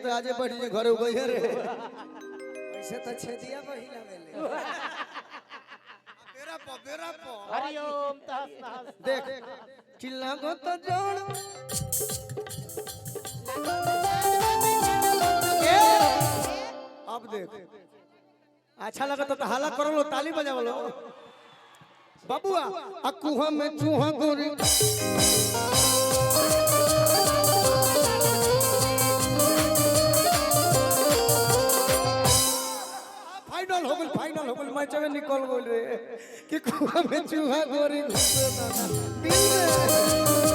तो आजे बढ़ी जे घर गई रे ऐसे तो छेदिया पहिला मेले बेरा पो हरिओम तहस नहस देख चिल्ला को तो जोड़ अब देख अच्छा लगा तो हाला करो लो ताली बजाओ लो बाबुआ अकुहा में चूहा गोरी फाइनल हो गल मैच में निकल गल रे कि कुआ में चूहा गोरी घुसे ना दिल में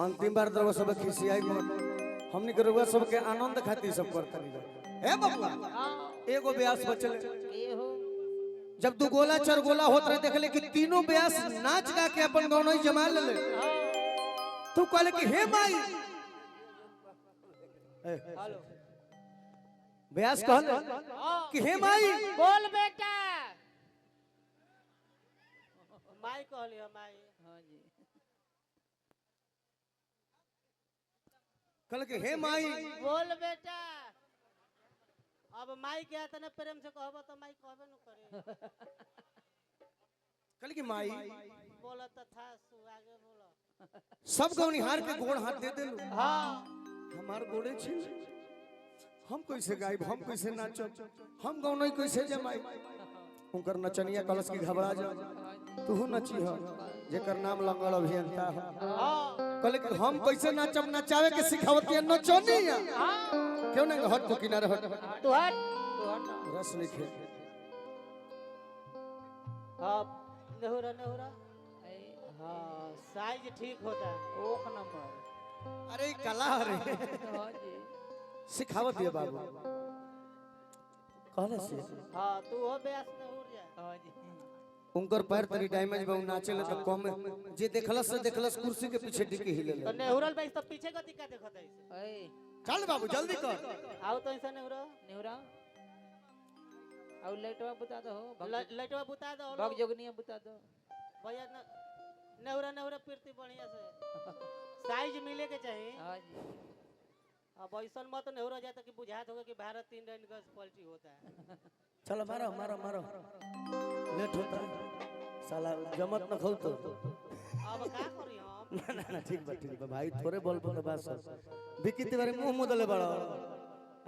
अंतिम बार दरवा सब खिसियाई मत हमनी के रउआ सब के आनंद खातिर सब करतनी ए बबुआ एगो ब्यास बचल जब दू गोला चार गोला होत रहे देखले कि तीनों ब्यास नाच गा के अपन गौनई जमा ले तू कहले कि हे माई हेलो ब्यास कहले कि हे माई बोल बेटा माई कहलियो माई हां जी कहले कि हे माई बोल बेटा अब माई के तने प्रेम से कहबो तो माई कहबे न करे कहले कि माई बोलत था सु आगे बोलो सब गौनी हार के गोड़ हाथ दे देलू हां हमार गोड़े छिन हम कैसे गायब हम कैसे नाचब हम गौनई कैसे जमाई उनकर नचनिया कलश की घबरा जा तू नची हो जेकर नाम लंगड़ अभियंता हो कहले कि हम कैसे नाचब नचावे के सिखावती नचनिया क्यों ना हट को किनारे हट तू हट रस लिखे अब नेहुरा हां साइज ठीक होता एक नंबर अरे कला रे हां जी सिखावत है बाबू कहले से हां तू हो बेस नेहुर जा हां जी उनकर पैर तरी डैमेज बा नाचेले त कम जे देखलस कुर्सी के पीछे टिके हिले तो नेहुरल भाई सब पीछे का दिक्कत देखत है ए चल बाबू जल्दी कर आओ तो ऐसा नेहुरा और लाइटवा बुता दो लाइटवा बुता दो भग जोगनिया बुता दो भैया नेहुरा पीरती बढ़िया से साइज मिले के चाहिए हां जी अब ऐसा मत नेहुरा जाता कि बुझात होगा कि भारत 3 रन गज क्वालिटी होता है चलो मारो लेट होता है साला जमत न खौ तो अब का करी हम ना ठीक बा भाई थोड़े बोल पर बात सब बिकी तिवारी मुंह मुदले बड़ा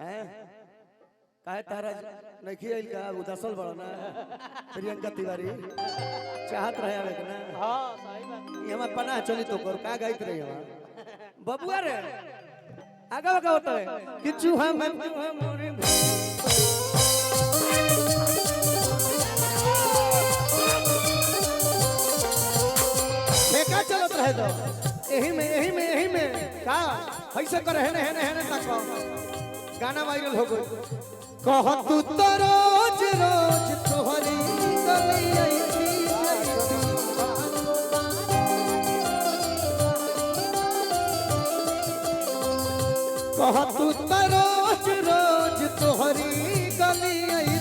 हैं काहे तारा नहीं खियल का उदासल बड़ा ना प्रियंका तिवारी चाहत रहे आवे के ना हां सही बात ये हम पना चली तो कर का गाइत रही हम बबुआ रे आगा का होता है कि चूहा मैं चूहा मोरे फेंका चलत रहे तो यही में का ऐसे कर है तक गाना वायरल हो गई कह तू तो रोज तोहरी गली आई कह तू तो रोज तोहरी गली आई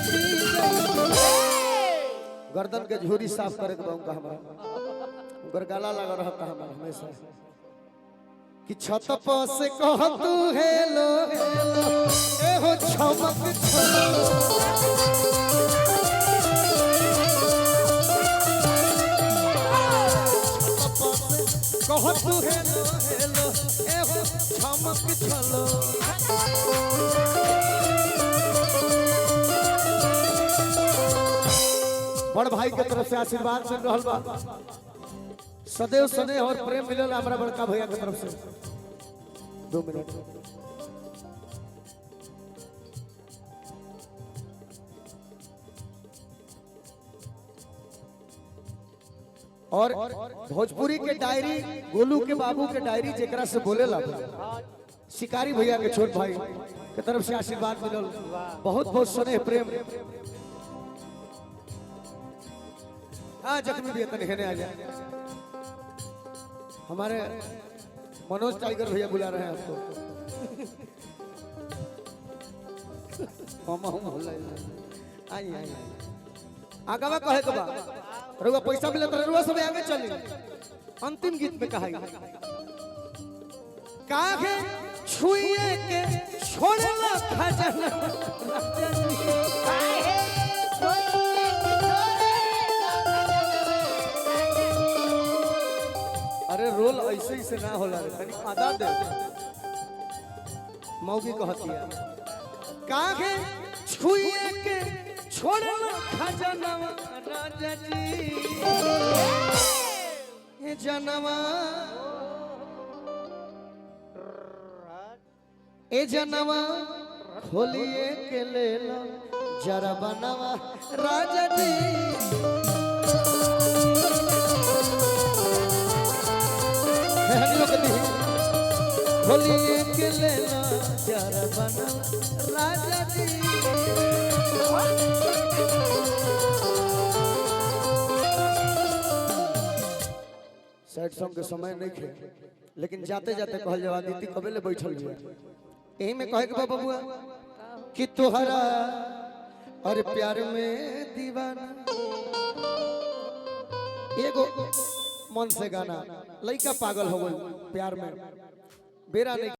गर्दन के झूरी साफ करे के बाऊ का हमरा उनकर गाला लगा रहता हमारा हमेशा कि छत पर से कह तू हेलो ए हो चमक कह तू हेलो ए हो चमक चलो बड़ भाई के तरफ से आशीर्वाद मिल रहल बा सदैव स्नेह और प्रेम मिलल हमरा बड़का भैया के तरफ से 2 मिनट और भोजपुरी के डायरी गोलू के बाबू के डायरी जेकरा से बोलेला शिकारी भैया के छोट भाई के तरफ से आशीर्वाद मिलल, बहुत बहुत स्नेह प्रेम। हाँ जख्मी भी तन हेने आ जाए, हमारे मनोज टाइगर भैया बुला रहे हैं आपको। मामा हूँ आई आई आगावा कहे के बा रुआ पैसा मिले तो रुआ सब आगे चली। अंतिम गीत में कहा काहे छुए के छोड़ला खजाना काहे छुए के अरे रोल ऐसे ही से ना होला रे, तनी आधा दे। मौगी कहतिया काहे छुए के छोड़ला खजाना राजा जी ये जनवा ए जनवा खोलिए के ले लो जरा बनवा राजा जी। खोलिए के ले लो जरा बनवा राजा जी। सैड सॉन्ग के समय नहीं खे, लेकिन जाते जाते कहल जवा दीदी कबे ले बैठल हुआ यही में कहे के बबुआ कि तोहरा और प्यार में दीवाना। एगो मन से गाना लइका पागल हो गई प्यार में बेरा नहीं।